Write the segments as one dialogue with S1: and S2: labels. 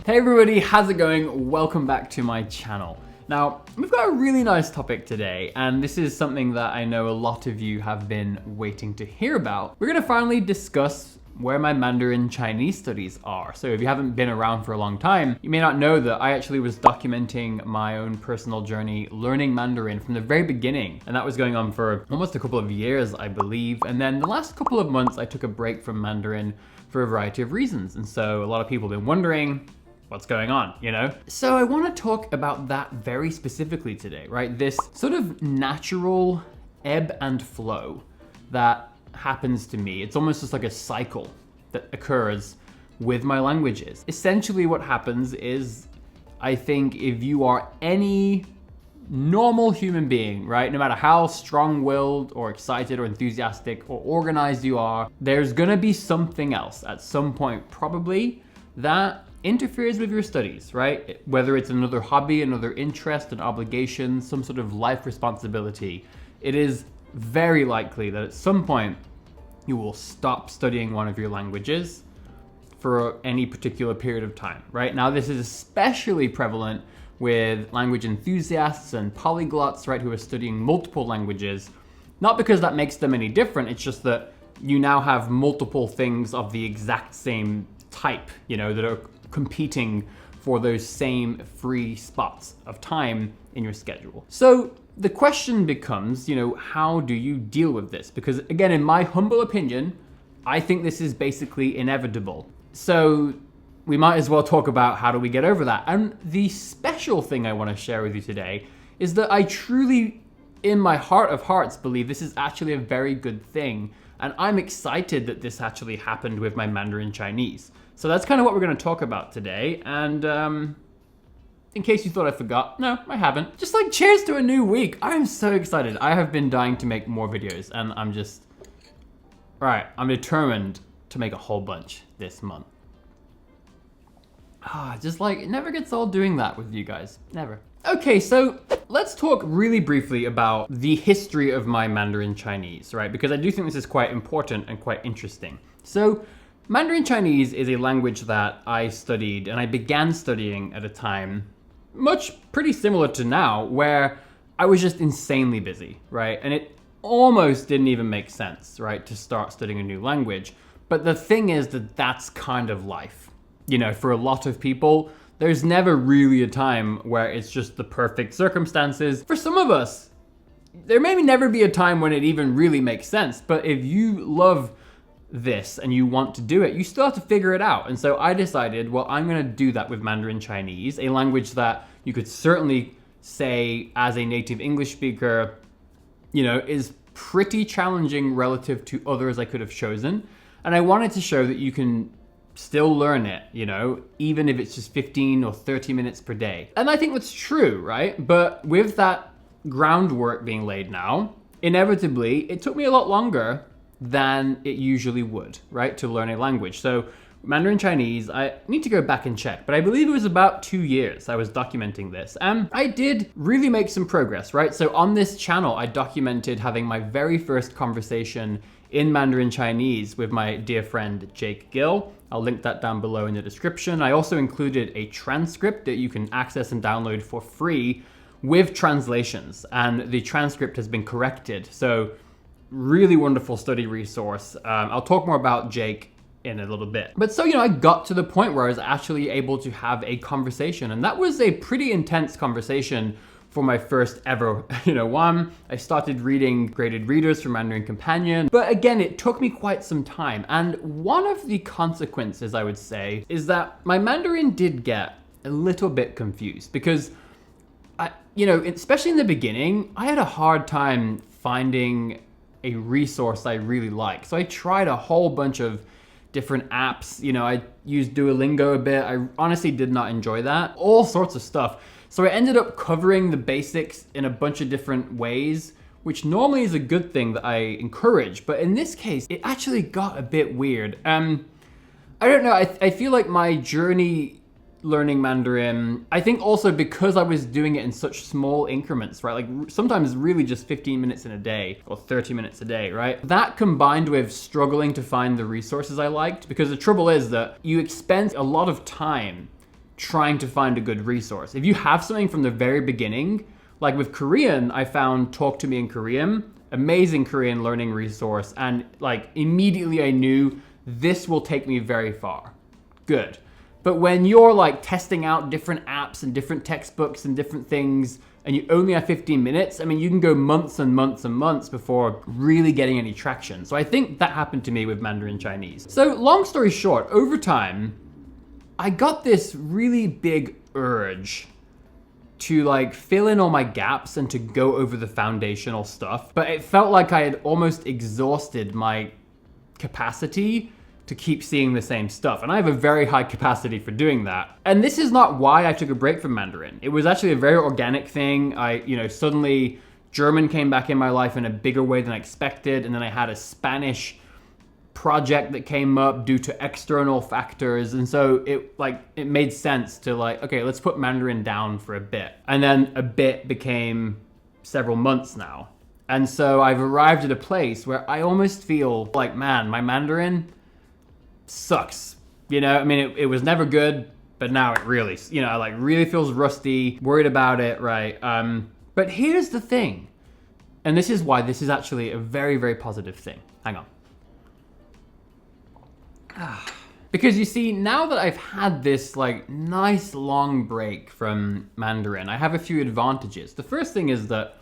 S1: Hey everybody, how's it going? Welcome back to my channel. Now, we've got a really nice topic today, and this is something that I know a lot of you have been waiting to hear about. We're gonna finally discuss where my Mandarin Chinese studies are. So if you haven't been around for a long time, you may not know that I actually was documenting my own personal journey learning Mandarin from the very beginning. And that was going on for almost a couple of years, I believe. And then the last couple of months, I took a break from Mandarin for a variety of reasons. And so a lot of people have been wondering, what's going on, you know? So I want to talk about that very specifically today, right? This sort of natural ebb and flow that happens to me. It's almost just like a cycle that occurs with my languages. Essentially what happens is, I think if you are any normal human being, right? No matter how strong-willed or excited or enthusiastic or organized you are, there's gonna be something else at some point probably that interferes with your studies, right? Whether it's another hobby, another interest, an obligation, some sort of life responsibility, it is very likely that at some point you will stop studying one of your languages for any particular period of time, right? Now, this is especially prevalent with language enthusiasts and polyglots, right, who are studying multiple languages, not because that makes them any different, it's just that you now have multiple things of the exact same type, you know, that are competing for those same free spots of time in your schedule. So the question becomes, you know, how do you deal with this? Because again, in my humble opinion, I think this is basically inevitable. So we might as well talk about how do we get over that. And the special thing I want to share with you today is that I truly, in my heart of hearts, believe this is actually a very good thing. And I'm excited that this actually happened with my Mandarin Chinese. So that's kind of what we're going to talk about today. And in case you thought I forgot, no, I haven't. Just like cheers to a new week. I'm so excited. I have been dying to make more videos and I'm determined to make a whole bunch this month. Just like, it never gets old doing that with you guys, never. Okay, so let's talk really briefly about the history of my Mandarin Chinese, right? Because I do think this is quite important and quite interesting. So Mandarin Chinese is a language that I studied and I began studying at a time pretty similar to now, where I was just insanely busy, right? And it almost didn't even make sense, right, to start studying a new language. But the thing is that that's kind of life. You know, for a lot of people, there's never really a time where it's just the perfect circumstances. For some of us, there may never be a time when it even really makes sense. But if you love this and you want to do it, you still have to figure it out. And so I decided, well, I'm going to do that with Mandarin Chinese, a language that you could certainly say as a native English speaker, you know, is pretty challenging relative to others I could have chosen. And I wanted to show that you can still learn it, you know, even if it's just 15 or 30 minutes per day. And I think that's true, right? But with that groundwork being laid now, inevitably, it took me a lot longer than it usually would, right, to learn a language. So Mandarin Chinese, I need to go back and check, but I believe it was about 2 years I was documenting this. And I did really make some progress, right? So on this channel, I documented having my very first conversation in Mandarin Chinese with my dear friend, Jake Gill. I'll link that down below in the description. I also included a transcript that you can access and download for free with translations, and the transcript has been corrected. So really wonderful study resource. I'll talk more about Jake in a little bit. But so, you know, I got to the point where I was actually able to have a conversation, and that was a pretty intense conversation for my first ever, you know, one. I started reading graded readers from Mandarin Companion, but again, it took me quite some time. And one of the consequences, I would say, is that my Mandarin did get a little bit confused because you know, especially in the beginning, I had a hard time finding a resource I really like. So I tried a whole bunch of different apps. You know, I used Duolingo a bit. I honestly did not enjoy that. All sorts of stuff. So I ended up covering the basics in a bunch of different ways, which normally is a good thing that I encourage. But in this case, it actually got a bit weird. I don't know. I feel like my journey learning Mandarin, I think also because I was doing it in such small increments, right? Like sometimes really just 15 minutes in a day or 30 minutes a day, right? That combined with struggling to find the resources I liked, because the trouble is that you expend a lot of time trying to find a good resource. If you have something from the very beginning, like with Korean, I found Talk to Me in Korean, amazing Korean learning resource, and like immediately I knew this will take me very far. Good. But when you're like testing out different apps and different textbooks and different things, and you only have 15 minutes, I mean, you can go months and months and months before really getting any traction. So I think that happened to me with Mandarin Chinese. So long story short, over time, I got this really big urge to like fill in all my gaps and to go over the foundational stuff. But it felt like I had almost exhausted my capacity to keep seeing the same stuff. And I have a very high capacity for doing that. And this is not why I took a break from Mandarin. It was actually a very organic thing. Suddenly German came back in my life in a bigger way than I expected. And then I had a Spanish project that came up due to external factors. And so it made sense to like, okay, let's put Mandarin down for a bit. And then a bit became several months now. And so I've arrived at a place where I almost feel like, man, my Mandarin sucks. I mean, it was never good, but now it really, really feels rusty, worried about it, right? But here's the thing, and this is why this is actually a very, very positive thing. Hang on. Because you see, now that I've had this like nice long break from Mandarin, I have a few advantages. The first thing is that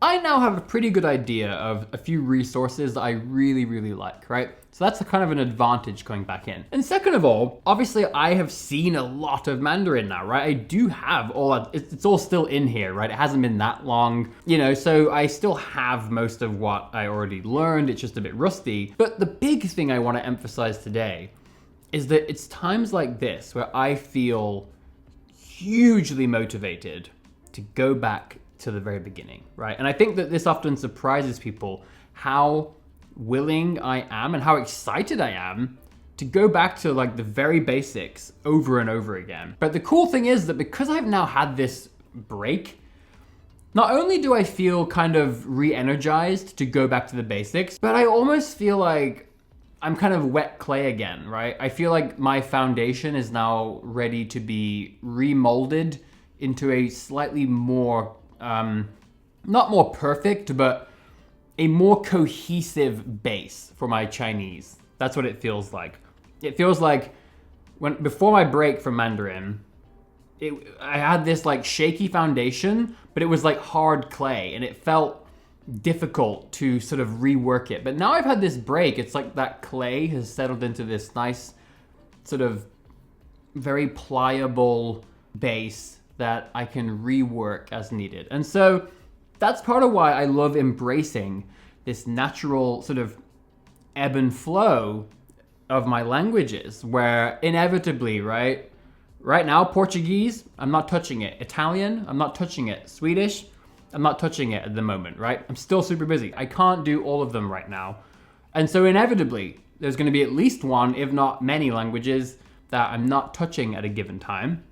S1: I now have a pretty good idea of a few resources that I really, really like, right? So that's a kind of an advantage going back in. And second of all, obviously I have seen a lot of Mandarin now, right? I do have it's all still in here, right? It hasn't been that long, so I still have most of what I already learned. It's just a bit rusty. But the big thing I want to emphasize today is that it's times like this where I feel hugely motivated to go back to the very beginning, right? And I think that this often surprises people how willing I am and how excited I am to go back to like the very basics over and over again. But the cool thing is that because I've now had this break, not only do I feel kind of re-energized to go back to the basics, but I almost feel like I'm kind of wet clay again, right? I feel like my foundation is now ready to be remolded into a slightly more, not more perfect, but a more cohesive base for my Chinese. That's what it feels like. It feels like before my break from Mandarin, I had this like shaky foundation, but it was like hard clay and it felt difficult to sort of rework it. But now I've had this break, it's like that clay has settled into this nice sort of very pliable base that I can rework as needed. And so that's part of why I love embracing this natural sort of ebb and flow of my languages, where inevitably, right now, Portuguese, I'm not touching it. Italian, I'm not touching it. Swedish, I'm not touching it at the moment, right? I'm still super busy. I can't do all of them right now. And so inevitably, there's going to be at least one, if not many languages that I'm not touching at a given time.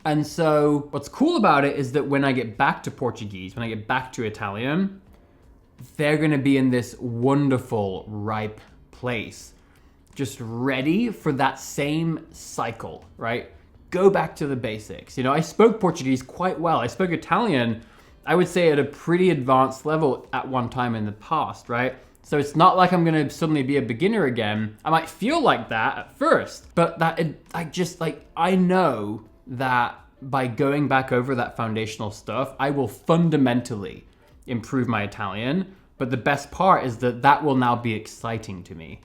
S1: And so what's cool about it is that when I get back to Portuguese, when I get back to Italian, they're going to be in this wonderful, ripe place, just ready for that same cycle, right? Go back to the basics. I spoke Portuguese quite well. I spoke Italian, I would say, at a pretty advanced level at one time in the past, right? So it's not like I'm going to suddenly be a beginner again. I might feel like that at first, but I know that by going back over that foundational stuff, I will fundamentally improve my Italian. But the best part is that will now be exciting to me.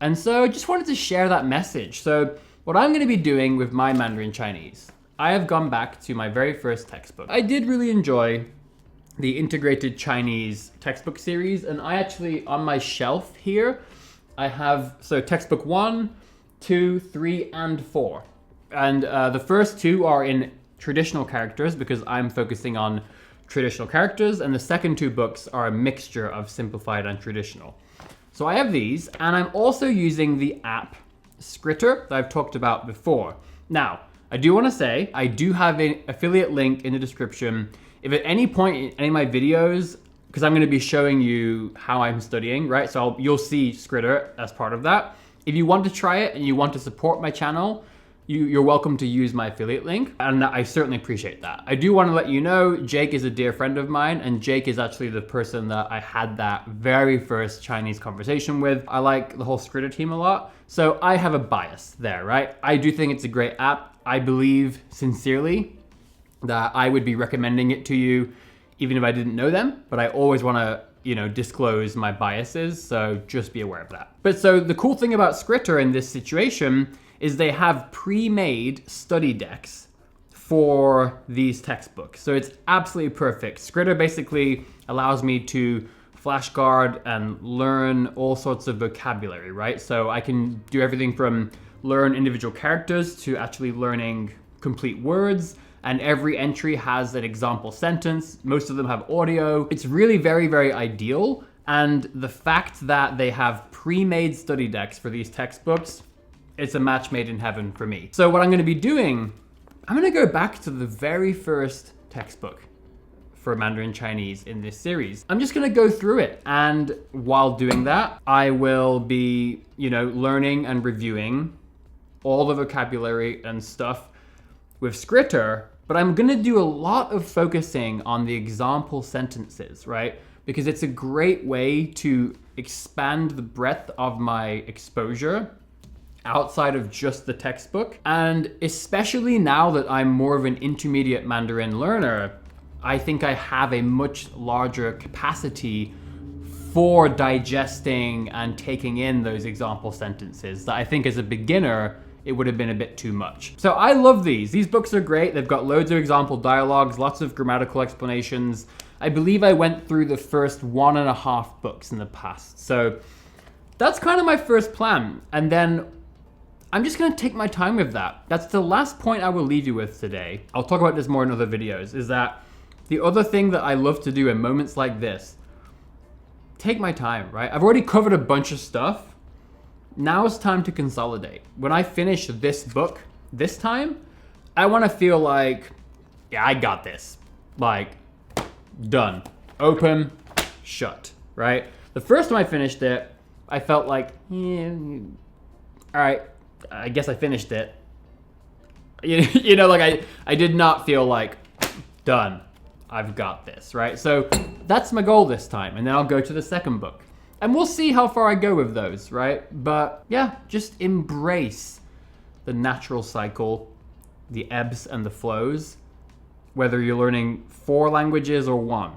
S1: And so I just wanted to share that message. So what I'm going to be doing with my Mandarin Chinese, I have gone back to my very first textbook. I did really enjoy the integrated Chinese textbook series. And I actually, on my shelf here, I have, textbook 1, 2, 3, and 4. And the first 2 are in traditional characters because I'm focusing on traditional characters. And the second 2 books are a mixture of simplified and traditional. So I have these, and I'm also using the app Skritter that I've talked about before. Now, I do want to say, I do have an affiliate link in the description. If at any point in any of my videos, because I'm going to be showing you how I'm studying, right? So you'll see Skritter as part of that. If you want to try it and you want to support my channel, you're welcome to use my affiliate link, and I certainly appreciate that. I do want to let you know, Jake is a dear friend of mine, and Jake is actually the person that I had that very first Chinese conversation with. I like the whole Skritter team a lot, so I have a bias there, right? I do think it's a great app. I believe sincerely that I would be recommending it to you even if I didn't know them, but I always want to, you know, disclose my biases, so just be aware of that. But so the cool thing about Skritter in this situation is they have pre-made study decks for these textbooks. So it's absolutely perfect. Skritter basically allows me to flashcard and learn all sorts of vocabulary, right? So I can do everything from learn individual characters to actually learning complete words, and every entry has an example sentence. Most of them have audio. It's really very, very ideal. And the fact that they have pre-made study decks for these textbooks, it's a match made in heaven for me. So what I'm gonna be doing, I'm gonna go back to the very first textbook for Mandarin Chinese in this series. I'm just gonna go through it. And while doing that, I will be, you know, learning and reviewing all the vocabulary and stuff with Skritter, but I'm gonna do a lot of focusing on the example sentences, right? Because it's a great way to expand the breadth of my exposure outside of just the textbook. And especially now that I'm more of an intermediate Mandarin learner, I think I have a much larger capacity for digesting and taking in those example sentences that I think as a beginner, it would have been a bit too much. So I love these. These books are great. They've got loads of example dialogues, lots of grammatical explanations. I believe I went through the first 1.5 books in the past. So that's kind of my first plan. And then I'm just gonna take my time with that. That's the last point I will leave you with today. I'll talk about this more in other videos, is that the other thing that I love to do in moments like this, take my time, right? I've already covered a bunch of stuff. Now it's time to consolidate. When I finish this book this time, I wanna feel like, yeah, I got this. Like, done. Open, shut, right? The first time I finished it, I felt like, yeah, all right, I guess I finished it. You know, like I did not feel like, done, I've got this, right? So that's my goal this time. And then I'll go to the second book. And we'll see how far I go with those, right? But yeah, just embrace the natural cycle, the ebbs and the flows, whether you're learning 4 languages or 1,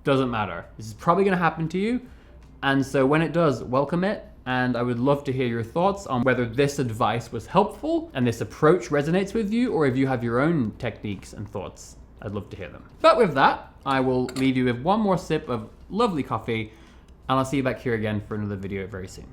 S1: doesn't matter. This is probably gonna happen to you. And so when it does, welcome it. And I would love to hear your thoughts on whether this advice was helpful and this approach resonates with you, or if you have your own techniques and thoughts. I'd love to hear them. But with that, I will leave you with one more sip of lovely coffee, and I'll see you back here again for another video very soon.